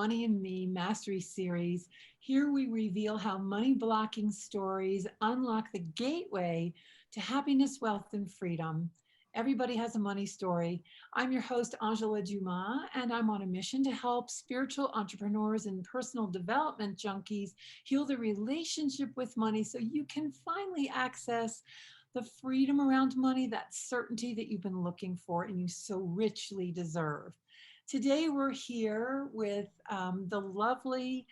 Money and Me Mastery Series. Here we reveal how money blocking stories unlock the gateway to happiness, wealth, and freedom. Everybody has a money story. I'm your host, Angela Dumas, and I'm on a mission to help spiritual entrepreneurs and personal development junkies heal the relationship with money so you can finally access the freedom around money, that certainty that you've been looking for and you so richly deserve. Today, we're here with the lovely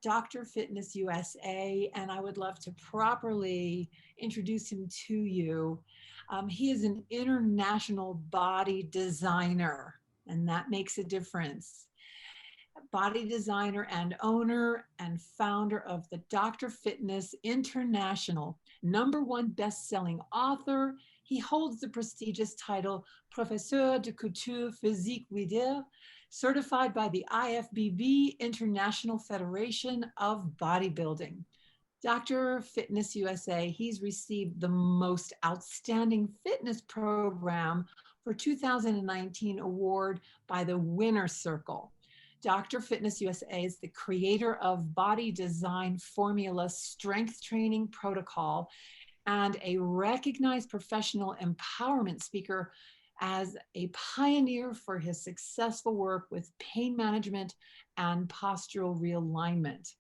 Dr. Fitness USA, and I would love to properly introduce him to you. He is an international body designer, and that makes a difference. Body designer and owner and founder of the Dr. Fitness International, #1 best-selling author. He holds the prestigious title Professeur de Couture Physique Leader, certified by the IFBB International Federation of Bodybuilding. Dr. Fitness USA, he's received the most outstanding fitness program for 2019 award by the Winner Circle. Dr. Fitness USA is the creator of Body Design Formula Strength Training Protocol and a recognized professional empowerment speaker as a pioneer for his successful work with pain management and postural realignment.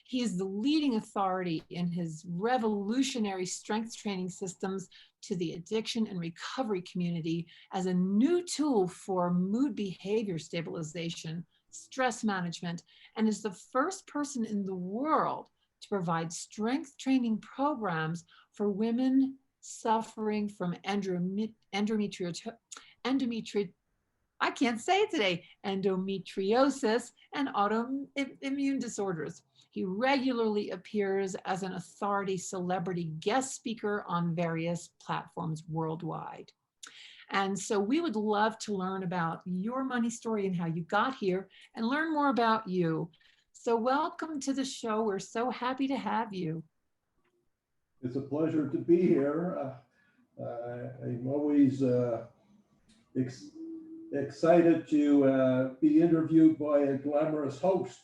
He is the leading authority in his revolutionary strength training systems to the addiction and recovery community as a new tool for mood behavior stabilization, stress management, and is the first person in the world to provide strength training programs for women suffering from I can't say it today, endometriosis and autoimmune disorders. He regularly appears as an authority celebrity guest speaker on various platforms worldwide. And so we would love to learn about your money story and how you got here and learn more about you. So welcome to the show. We're so happy to have you. It's a pleasure to be here. I'm always excited to be interviewed by a glamorous host.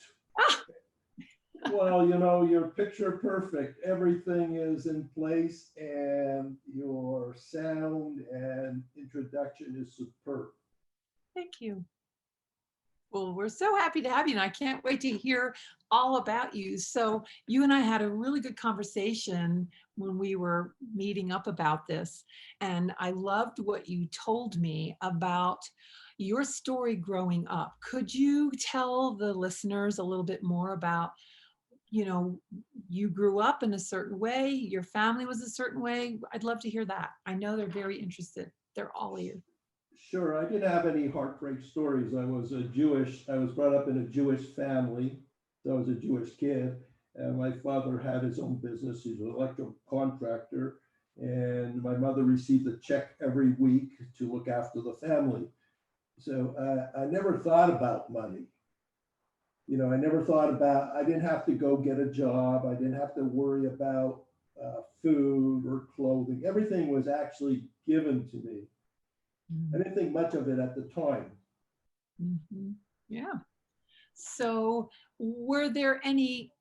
Well, you know, you're picture perfect. Everything is in place and your sound and introduction is superb. Thank you. Well, we're so happy to have you, and I can't wait to hear all about you. So you and I had a really good conversation when we were meeting up about this, and I loved what you told me about your story growing up. Could you tell the listeners a little bit more about, you know, you grew up in a certain way, your family was a certain way? I'd love to hear that. I know they're very interested. They're all ears. Sure, I didn't have any heartbreak stories. I was brought up in a Jewish family. So I was a Jewish kid. And my father had his own business. He's an electrical contractor. And my mother received a check every week to look after the family. So I never thought about money. You know, I didn't have to go get a job. I didn't have to worry about food or clothing. Everything was actually given to me. I didn't think much of it at the time. Mm-hmm. Yeah. So were there any,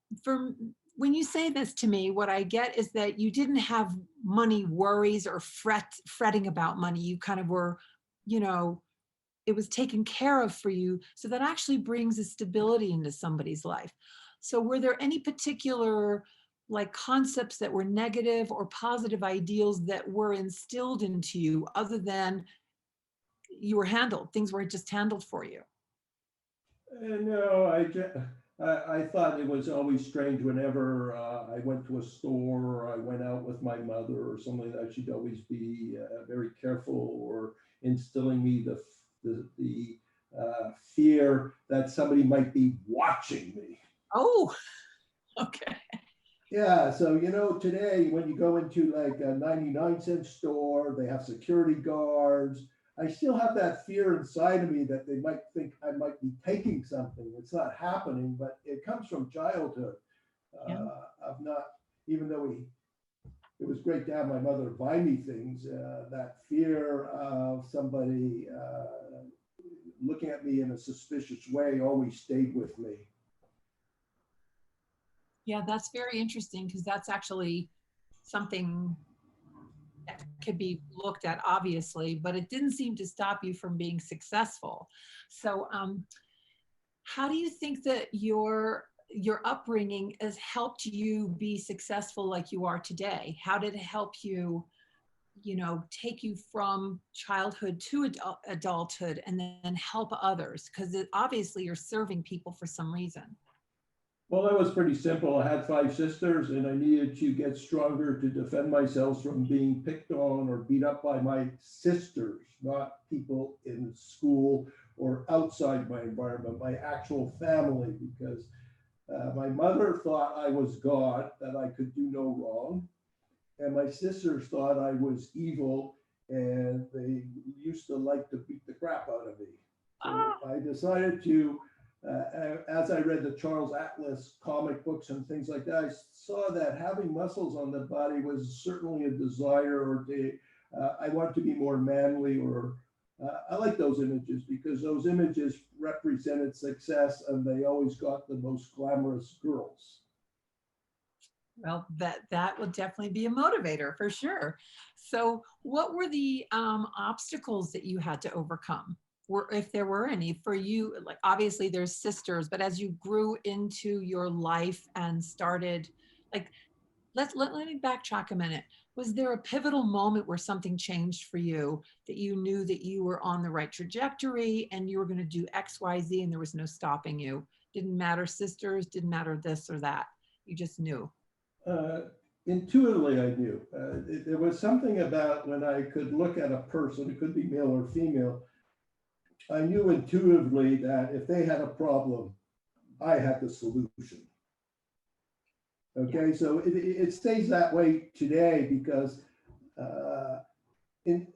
when you say this to me, what I get is that you didn't have money worries or fretting about money. You kind of were, you know, it was taken care of for you. So that actually brings a stability into somebody's life. So were there any particular like concepts that were negative or positive ideals that were instilled into you other than you were handled, things were just handled for you? No, I thought it was always strange whenever I went to a store or I went out with my mother or something that she'd always be very careful or instilling me the fear that somebody might be watching me. Oh, okay. Yeah, so you know, today when you go into like a 99-cent store, they have security guards. I still have that fear inside of me that they might think I might be taking something. It's not happening, but it comes from childhood. Yeah. Of not, even though it was great to have my mother buy me things, that fear of somebody looking at me in a suspicious way always stayed with me. Yeah, that's very interesting because that's actually something that could be looked at, obviously, but it didn't seem to stop you from being successful. So, how do you think that your upbringing has helped you be successful like you are today? How did it help you, take you from childhood to adulthood and then help others? Because obviously you're serving people for some reason. Well, that was pretty simple. I had 5 sisters, and I needed to get stronger to defend myself from being picked on or beat up by my sisters, not people in school or outside my environment, my actual family, because my mother thought I was God, that I could do no wrong. And my sisters thought I was evil, and they used to like to beat the crap out of me. So I decided to, as I read the Charles Atlas comic books and things like that, I saw that having muscles on the body was certainly a desire, or I want to be more manly, or I like those images because those images represented success, and they always got the most glamorous girls. Well, that will definitely be a motivator for sure. So, what were the obstacles that you had to overcome, or if there were any for you? Like, obviously, there's sisters, but as you grew into your life and started, like, let me backtrack a minute. Was there a pivotal moment where something changed for you that you knew that you were on the right trajectory and you were going to do X, Y, Z, and there was no stopping you? Didn't matter sisters, didn't matter this or that. You just knew. Intuitively, I knew. There was something about when I could look at a person, it could be male or female, I knew intuitively that if they had a problem, I had the solution. Okay, so it stays that way today because in,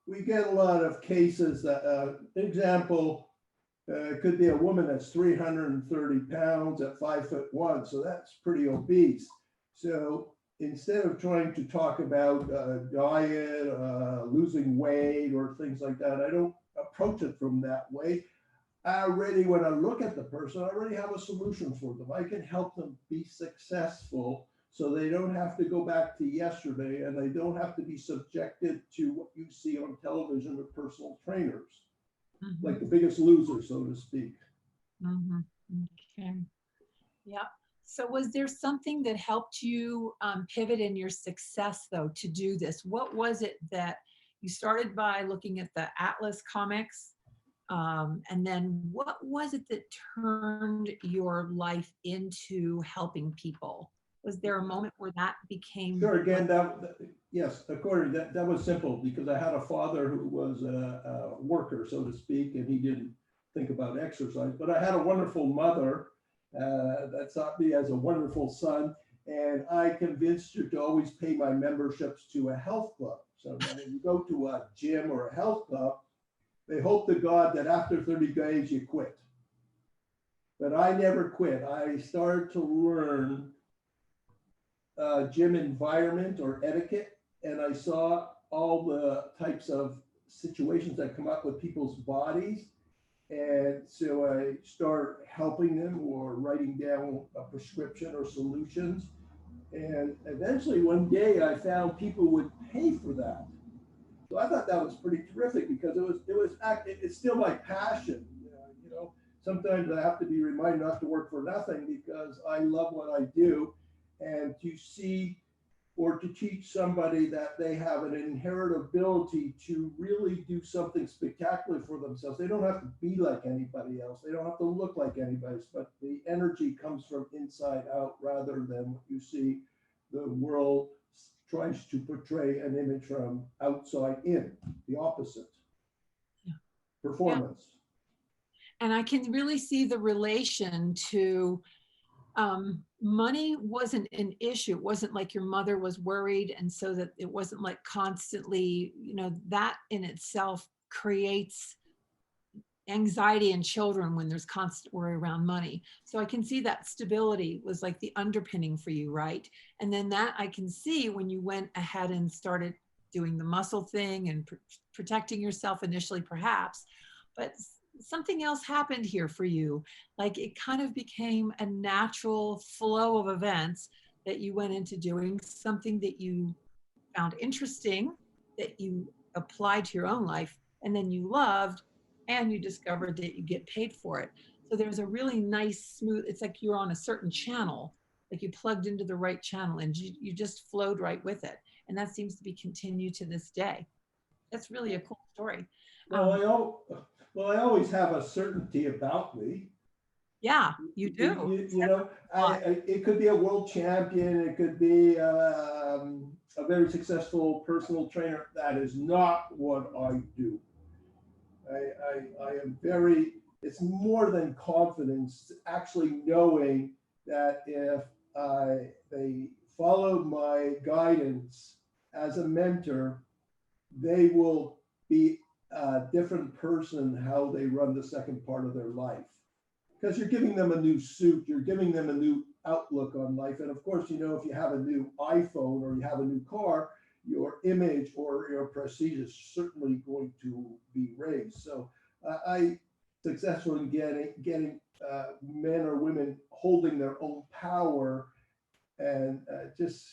we get a lot of cases that, example, it could be a woman that's 330 pounds at 5'1", so that's pretty obese. So instead of trying to talk about diet, losing weight or things like that, I don't approach it from that way. When I look at the person, I already have a solution for them. I can help them be successful so they don't have to go back to yesterday, and they don't have to be subjected to what you see on television with personal trainers, like The Biggest Loser, so to speak. Okay. Yeah. So was there something that helped you pivot in your success, though, to do this? What was it that you started by looking at the Atlas comics? And then what was it that turned your life into helping people? Was there a moment where that became? Sure, again, yes, according that was simple because I had a father who was a worker, so to speak, and he didn't think about exercise, but I had a wonderful mother that saw me as a wonderful son, and I convinced her to always pay my memberships to a health club. So when you go to a gym or a health club, they hope to God that after 30 days you quit. But I never quit. I started to learn gym environment or etiquette, and I saw all the types of situations that come up with people's bodies. And so I start helping them or writing down a prescription or solutions. And eventually one day I found people would pay for that. So I thought that was pretty terrific because it's still my passion. You know, sometimes I have to be reminded not to work for nothing because I love what I do, and to see or to teach somebody that they have an inherent ability to really do something spectacular for themselves. They don't have to be like anybody else. They don't have to look like anybody else, but the energy comes from inside out rather than what you see the world tries to portray an image from outside in, the opposite. Yeah. Performance. Yeah. And I can really see the relation to money wasn't an issue. It wasn't like your mother was worried, and so that it wasn't like constantly, that in itself creates anxiety in children when there's constant worry around money. So I can see that stability was like the underpinning for you, right? And then that I can see when you went ahead and started doing the muscle thing and protecting yourself initially, perhaps, but something else happened here for you. Like it kind of became a natural flow of events that you went into doing something that you found interesting, that you applied to your own life, and then you loved, and you discovered that you get paid for it. So there's a really nice, smooth, it's like you're on a certain channel, like you plugged into the right channel and you just flowed right with it. And that seems to be continued to this day. That's really a cool story. Well, Um, I always have a certainty about me. yeah, you do. You know, it could be a world champion. It could be a very successful personal trainer. That is not what I do. I am very, it's more than confidence, actually knowing that if they follow my guidance as a mentor, they will be a different person how they run the second part of their life. Because you're giving them a new suit, you're giving them a new outlook on life. And of course, you know, if you have a new iPhone or you have a new car, your image or your prestige is certainly going to be raised. So I successful in getting men or women holding their own power and just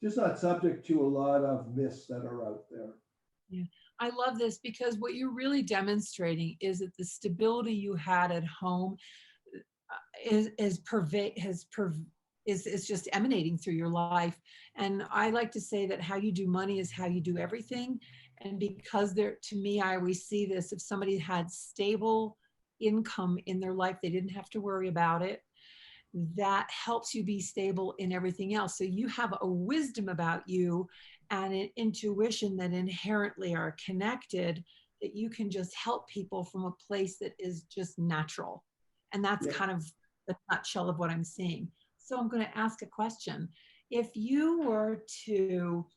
not subject to a lot of myths that are out there. Yeah, I love this because what you're really demonstrating is that the stability you had at home is pervade has perv is just emanating through your life. And I like to say that how you do money is how you do everything. And because there, to me, I always see this: if somebody had stable income in their life, they didn't have to worry about it. That helps you be stable in everything else. So you have a wisdom about you and an intuition that inherently are connected, that you can just help people from a place that is just natural. And that's Yeah. kind of the nutshell of what I'm seeing. So I'm going to ask a question. If you were to,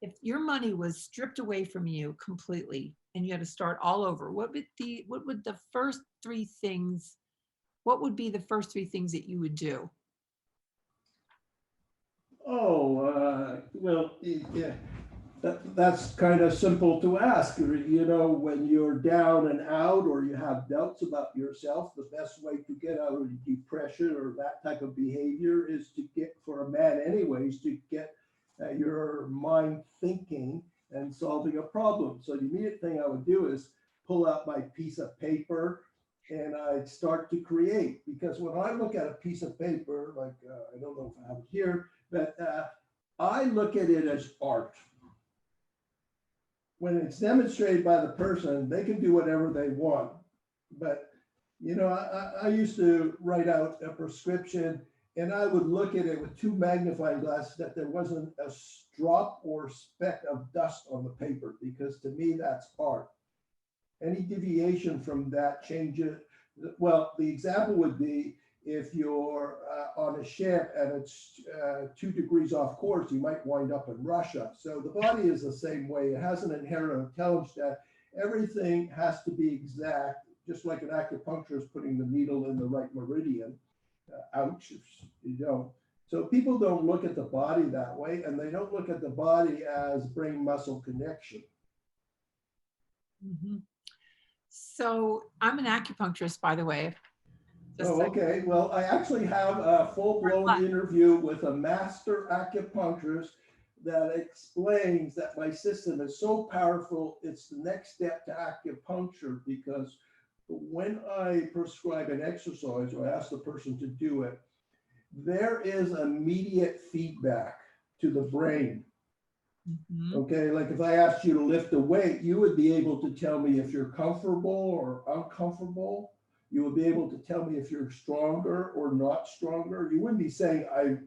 if your money was stripped away from you completely and you had to start all over, what would the first three things, what would be the first three things that you would do? Oh, well, yeah, that's kind of simple to ask. You know, when you're down and out or you have doubts about yourself, the best way to get out of depression or that type of behavior is to get, for a man anyways, to get your mind thinking and solving a problem. So the immediate thing I would do is pull out my piece of paper and I'd start to create. Because when I look at a piece of paper, like I don't know if I have it here, but I look at it as art. When it's demonstrated by the person, they can do whatever they want. But, you know, I used to write out a prescription and I would look at it with two magnifying glasses that there wasn't a drop or speck of dust on the paper, because to me, that's art. Any deviation from that changes. Well, the example would be if you're on a ship and it's 2 degrees off course, you might wind up in Russia. So the body is the same way. It has an inherent intelligence that everything has to be exact, just like an acupuncturist is putting the needle in the right meridian. Ouch, you don't. So people don't look at the body that way, and they don't look at the body as brain muscle connection. Mm-hmm. So I'm an acupuncturist, by the way. Oh, okay. Well, I actually have a full-blown interview with a master acupuncturist that explains that my system is so powerful, it's the next step to acupuncture, because when I prescribe an exercise or ask the person to do it, there is immediate feedback to the brain. Mm-hmm. Okay, like if I asked you to lift a weight, you would be able to tell me if you're comfortable or uncomfortable. You would be able to tell me if you're stronger or not stronger. You wouldn't be saying, I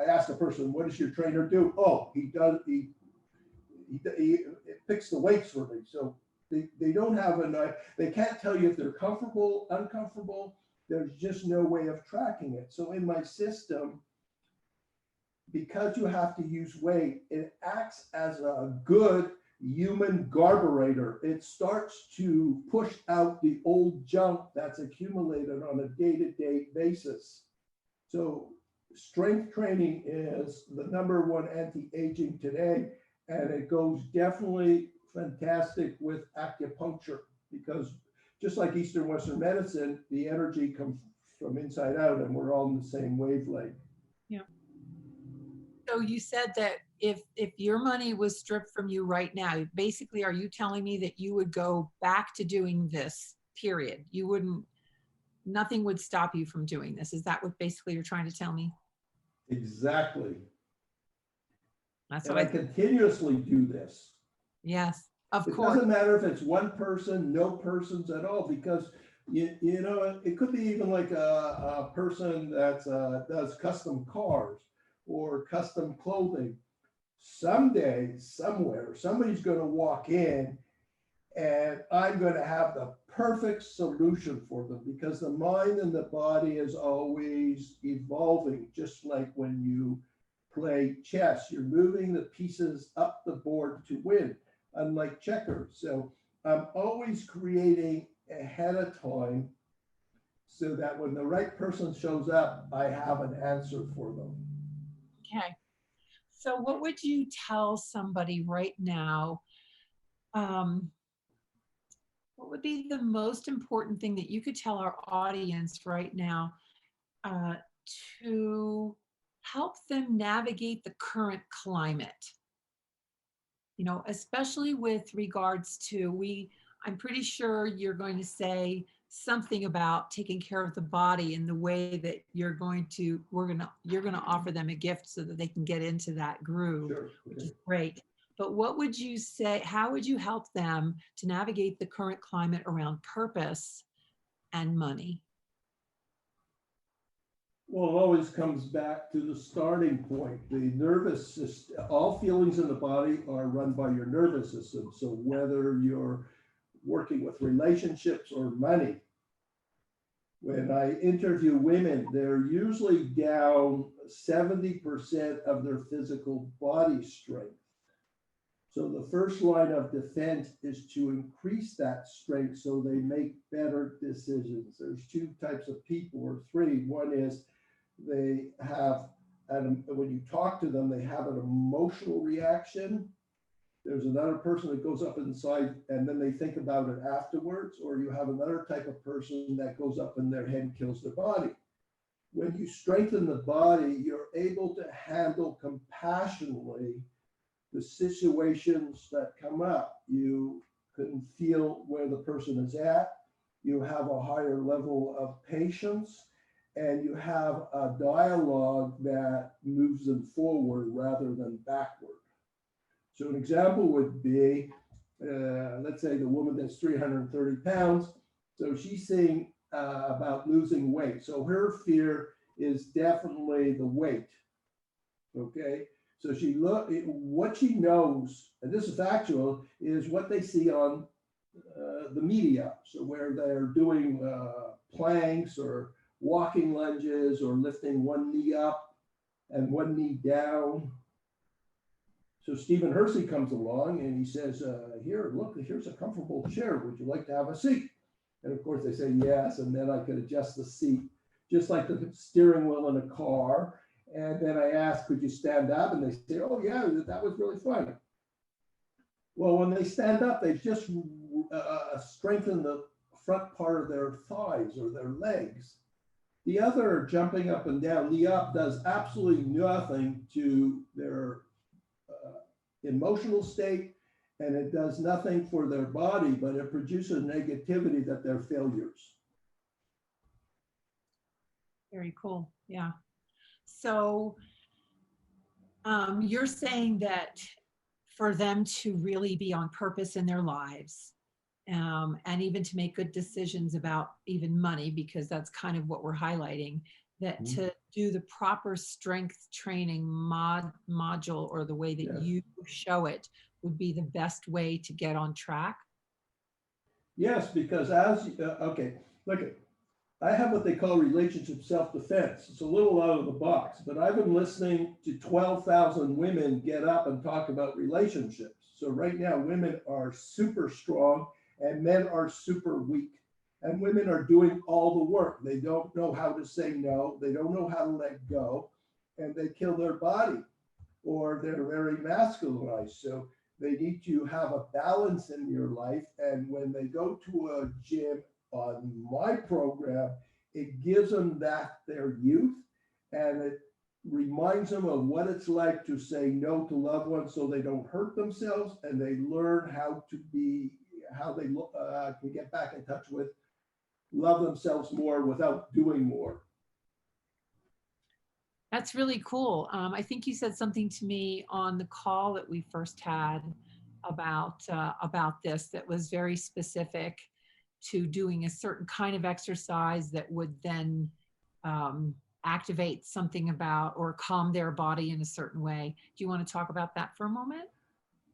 asked a person, what does your trainer do? Oh, he picks the weights for me. So they don't have enough, they can't tell you if they're comfortable, uncomfortable. There's just no way of tracking it. So in my system, because you have to use weight, it acts as a good human carburetor. It starts to push out the old junk that's accumulated on a day-to-day basis. So strength training is the #1 anti-aging today, and it goes definitely fantastic with acupuncture, because just like Eastern Western medicine, the energy comes from inside out and we're all in the same wavelength. Yeah. So you said that if your money was stripped from you right now, basically, are you telling me that you would go back to doing this, period? You wouldn't, nothing would stop you from doing this. Is that what basically you're trying to tell me? Exactly. That's And what I continuously do this. yes, of It course. doesn't matter if it's one person, no persons at all, because you know, it could be even like a person that does custom cars or custom clothing. Someday, somewhere, somebody's going to walk in and I'm going to have the perfect solution for them, because the mind and the body is always evolving, just like when you play chess, you're moving the pieces up the board to win, unlike checkers. So I'm always creating ahead of time so that when the right person shows up, I have an answer for them. Okay. So what would you tell somebody right now? What would be the most important thing that you could tell our audience right now uh, to help them navigate the current climate? You know, especially with regards to I'm pretty sure you're going to say something about taking care of the body in the way that you're going to offer them a gift so that they can get into that groove, Sure. which is great. But what would you say, how would you help them to navigate the current climate around purpose and money? Well, it always comes back to the starting point. The nervous system, all feelings in the body are run by your nervous system. So whether you're working with relationships or money, when I interview women, they're usually down 70% of their physical body strength. So the first line of defense is to increase that strength so they make better decisions. There's two types of people, or three. One is they have, when you talk to them, they have an emotional reaction. There's another person that goes up inside and then they think about it afterwards, or you have another type of person that goes up in their head and kills their body. When you strengthen the body, you're able to handle compassionately the situations that come up. You can feel where the person is at. You have a higher level of patience, and you have a dialogue that moves them forward rather than backward. So an example would be, let's say the woman that's 330 pounds. So she's saying about losing weight. So her fear is definitely the weight. Okay. So what she knows, and this is factual, is what they see on the media. So where they're doing planks or walking lunges or lifting one knee up and one knee down. So Stephen Hercy comes along and he says, here, look, here's a comfortable chair. Would you like to have a seat? And of course they say yes, and then I could adjust the seat, just like the steering wheel in a car. And then I ask, could you stand up? And they say, oh yeah, that was really fun. Well, when they stand up, they just strengthen the front part of their thighs or their legs. The other, jumping up and down, the up does absolutely nothing to their emotional state, and it does nothing for their body, but it produces negativity that they're failures. Very cool. Yeah. So you're saying that for them to really be on purpose in their lives, and even to make good decisions about even money, because that's kind of what we're highlighting, that to do the proper strength training module, or the way that you show it, would be the best way to get on track? Yes, because okay, look at, I have what they call relationship self-defense. It's a little out of the box, but I've been listening to 12,000 women get up and talk about relationships. So right now, women are super strong and men are super weak. And women are doing all the work. They don't know how to say no. They don't know how to let go. And they kill their body, or they're very masculinized. So They need to have a balance in your life. And when they go to a gym on my program, it gives them that their youth, and it reminds them of what it's like to say no to loved ones so they don't hurt themselves, and they learn how to be, how they can get back in touch with love themselves more without doing more. That's really cool. I think you said something to me on the call that we first had about this that was very specific to doing a certain kind of exercise that would then activate something about or calm their body in a certain way. Do you want to talk about that for a moment?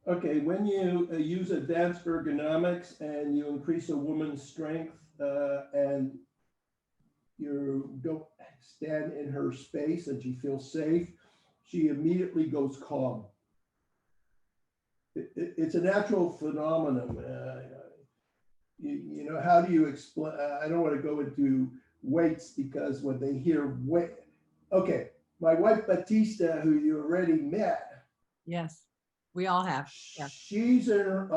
Okay, when you use advanced ergonomics and you increase a woman's strength and you don't stand in her space and she feels safe, she immediately goes calm. It's a natural phenomenon. You know, how do you explain? I don't want to go into weights because when they hear weight, okay, my wife Batista, who you already met. Yes, we all have. Yeah. She's in her,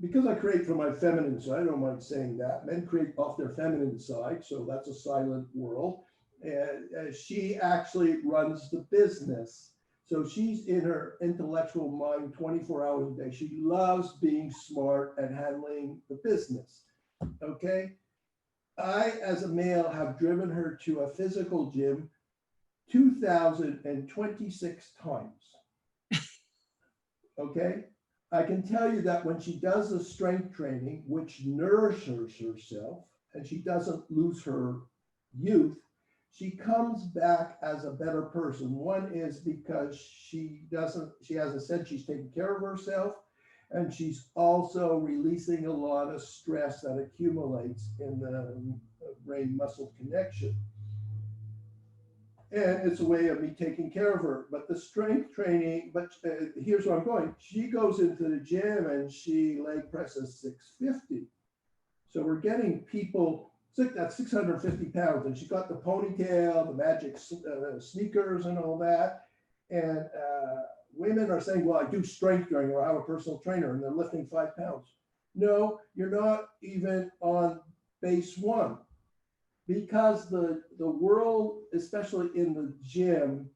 because I create from my feminine side, I don't mind saying that. Men create off their feminine side, so that's a silent world. And she actually runs the business. So she's in her intellectual mind 24 hours a day. She loves being smart and handling the business. Okay. I, as a male, have driven her to a physical gym 2,026 times. Okay. I can tell you that when she does the strength training, which nourishes herself, and she doesn't lose her youth, she comes back as a better person. One is because she hasn't said she's taking care of herself, and she's also releasing a lot of stress that accumulates in the brain muscle connection. And it's a way of me taking care of her. But the strength training, here's where I'm going. She goes into the gym and she leg presses 650. So we're getting people, that's 650 pounds. And she got the ponytail, the magic sneakers and all that. And women are saying, well, I do strength training or I have a personal trainer and they're lifting 5 pounds. No, you're not even on base one. Because the world, especially in the gym,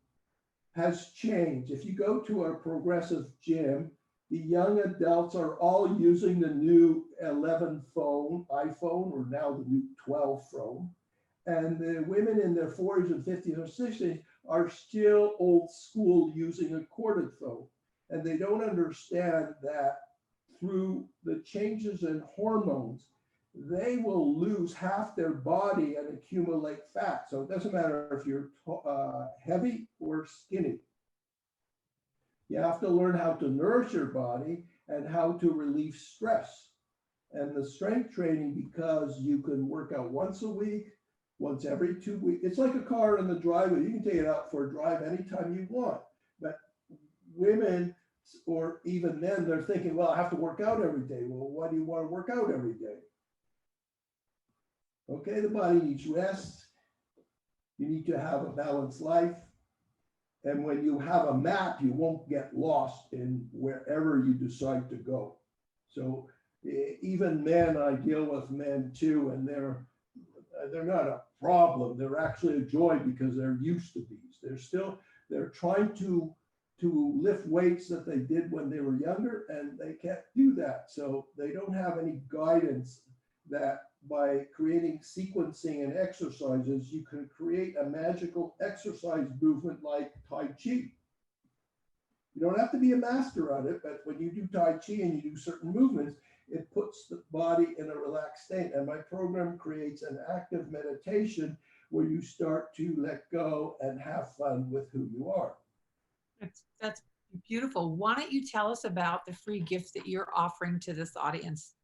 has changed. If you go to a progressive gym, the young adults are all using the new 11 phone, iPhone, or now the new 12 phone. And the women in their 40s and 50s or 60s are still old school using a corded phone. And they don't understand that through the changes in hormones, they will lose half their body and accumulate fat. So it doesn't matter if you're heavy or skinny. You have to learn how to nourish your body and how to relieve stress. And the strength training, because you can work out once a week, once every 2 weeks. It's like a car in the driveway. You can take it out for a drive anytime you want. But women or even men, they're thinking, well, I have to work out every day. Well, why do you want to work out every day? Okay, the body needs rest. You need to have a balanced life. And when you have a map, you won't get lost in wherever you decide to go. So even men, I deal with men too, and they're not a problem. They're actually a joy because they're used to these. They're trying to lift weights that they did when they were younger, and they can't do that. So they don't have any guidance that by creating sequencing and exercises, you can create a magical exercise movement like Tai Chi. You don't have to be a master at it, but when you do Tai Chi and you do certain movements, it puts the body in a relaxed state. And my program creates an active meditation where you start to let go and have fun with who you are. That's beautiful. Why don't you tell us about the free gift that you're offering to this audience?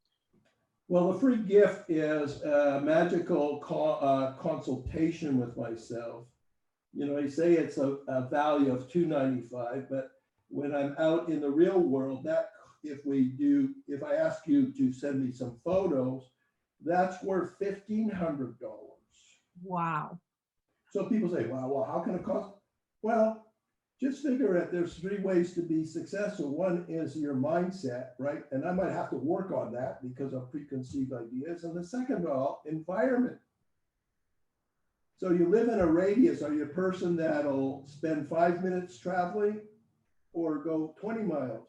Well, the free gift is a magical consultation with myself. You know, I say it's a value of $295, but when I'm out in the real world, that if I ask you to send me some photos, that's worth $1,500. Wow. So people say, wow, well, how can it cost? Well, just figure it, there's three ways to be successful. One is your mindset, right? And I might have to work on that because of preconceived ideas. And the second of all, environment. So you live in a radius. Are you a person that'll spend 5 minutes traveling or go 20 miles?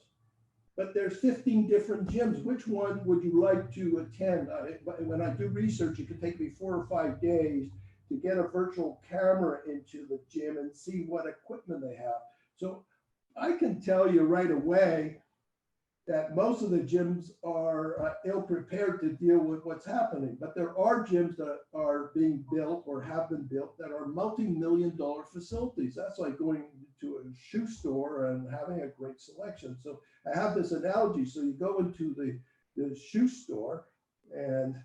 But there's 15 different gyms. Which one would you like to attend? When I do research, it could take me 4 or 5 days to get a virtual camera into the gym and see what equipment they have. So I can tell you right away that most of the gyms are ill prepared to deal with what's happening. But there are gyms that are being built or have been built that are multi-million-dollar facilities. That's like going to a shoe store and having a great selection. So I have this analogy. So you go into the shoe store and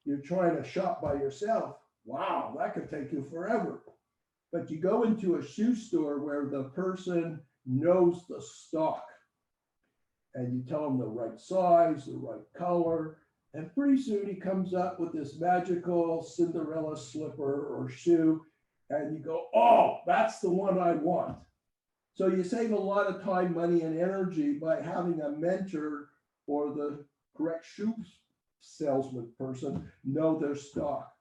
you're trying to shop by yourself. Wow, that could take you forever. But you go into a shoe store where the person knows the stock and you tell him the right size, the right color, and pretty soon he comes up with this magical Cinderella slipper or shoe, and you go, oh, that's the one I want. So you save a lot of time, money, and energy by having a mentor or the correct shoe salesman person know their stock.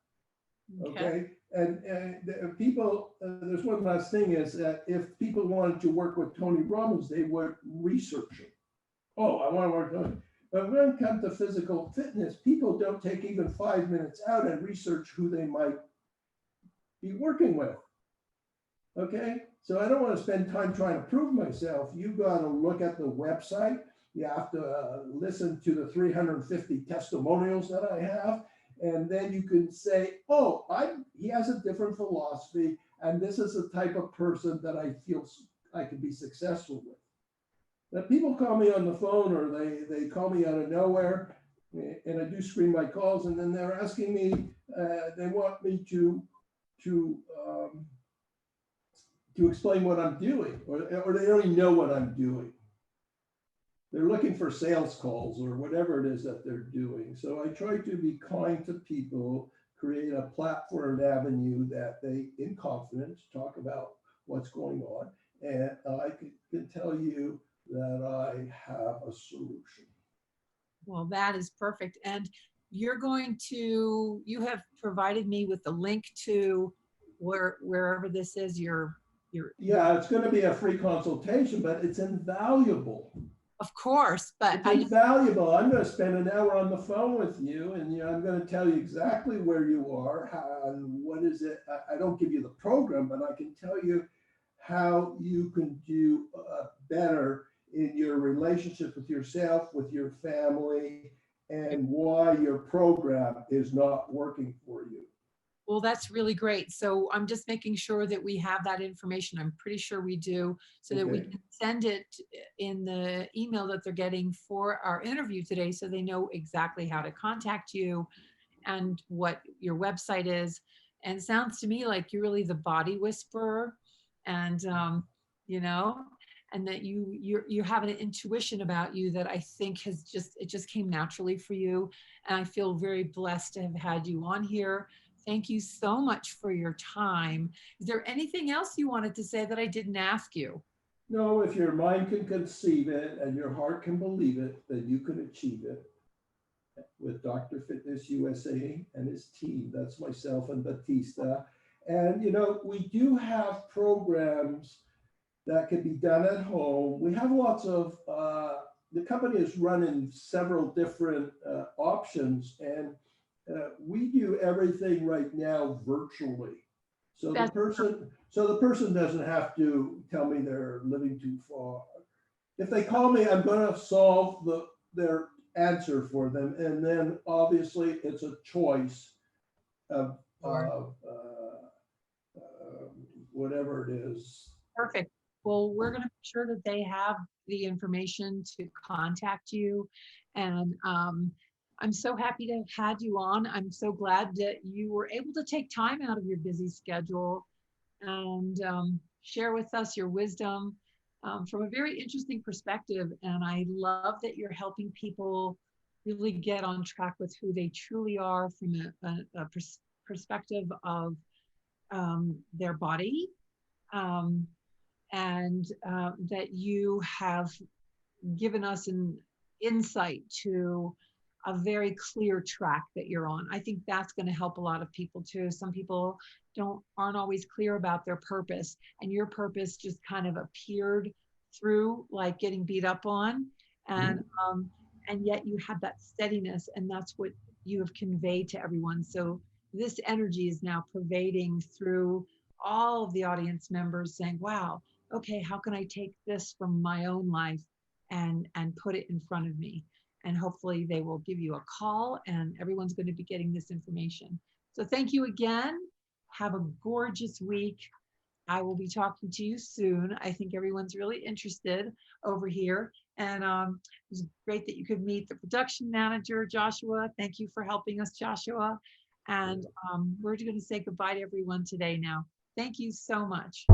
Okay. And people, there's one last thing is that if people wanted to work with Tony Robbins, they would research him. Oh, I want to work on it. But when it comes to physical fitness, people don't take even 5 minutes out and research who they might be working with. Okay, so I don't want to spend time trying to prove myself. You got to look at the website. You have to listen to the 350 testimonials that I have. And then you can say, oh, he has a different philosophy. And this is the type of person that I feel I could be successful with. That people call me on the phone or they call me out of nowhere and I do screen my calls and then they're asking me, they want me to explain what I'm doing or they already know what I'm doing. They're looking for sales calls or whatever it is that they're doing. So I try to be kind to people, create a platform avenue that they, in confidence, talk about what's going on. And I can tell you that I have a solution. Well, that is perfect. And you have provided me with the link to wherever this is, yeah, it's going to be a free consultation, but it's invaluable. Of course, but it's invaluable. I'm going to spend an hour on the phone with you, and I'm going to tell you exactly where you are, and what is it. I don't give you the program, but I can tell you how you can do better in your relationship with yourself, with your family, and why your program is not working for you. Well, that's really great. So I'm just making sure that we have that information. I'm pretty sure we do, so that we can send it in the email that they're getting for our interview today, so they know exactly how to contact you and what your website is. And it sounds to me like you're really the body whisperer, and and that you have an intuition about you that I think it just came naturally for you. And I feel very blessed to have had you on here. Thank you so much for your time. Is there anything else you wanted to say that I didn't ask you? No, if your mind can conceive it and your heart can believe it, then you can achieve it. With Dr. Fitness USA and his team. That's myself and Batista. And, we do have programs that can be done at home. We have lots of, the company is running several different options, and we do everything right now virtually. So the person doesn't have to tell me they're living too far. If they call me, I'm going to solve their answer for them, and then obviously it's a choice of whatever it is. Perfect. Well, we're going to make sure that they have the information to contact you. And I'm so happy to have had you on. I'm so glad that you were able to take time out of your busy schedule and share with us your wisdom from a very interesting perspective. And I love that you're helping people really get on track with who they truly are from a perspective of their body. and that you have given us an insight to a very clear track that you're on. I think that's going to help a lot of people too. Some people aren't always clear about their purpose, and your purpose just kind of appeared through like getting beat up on, and yet you had that steadiness, and that's what you have conveyed to everyone. So this energy is now pervading through all of the audience members, saying, wow, okay, how can I take this from my own life and put it in front of me? And hopefully they will give you a call, and everyone's going to be getting this information. So thank you again. Have a gorgeous week. I will be talking to you soon. I think everyone's really interested over here. And it was great that you could meet the production manager, Joshua. Thank you for helping us, Joshua. And we're going to say goodbye to everyone today now. Thank you so much.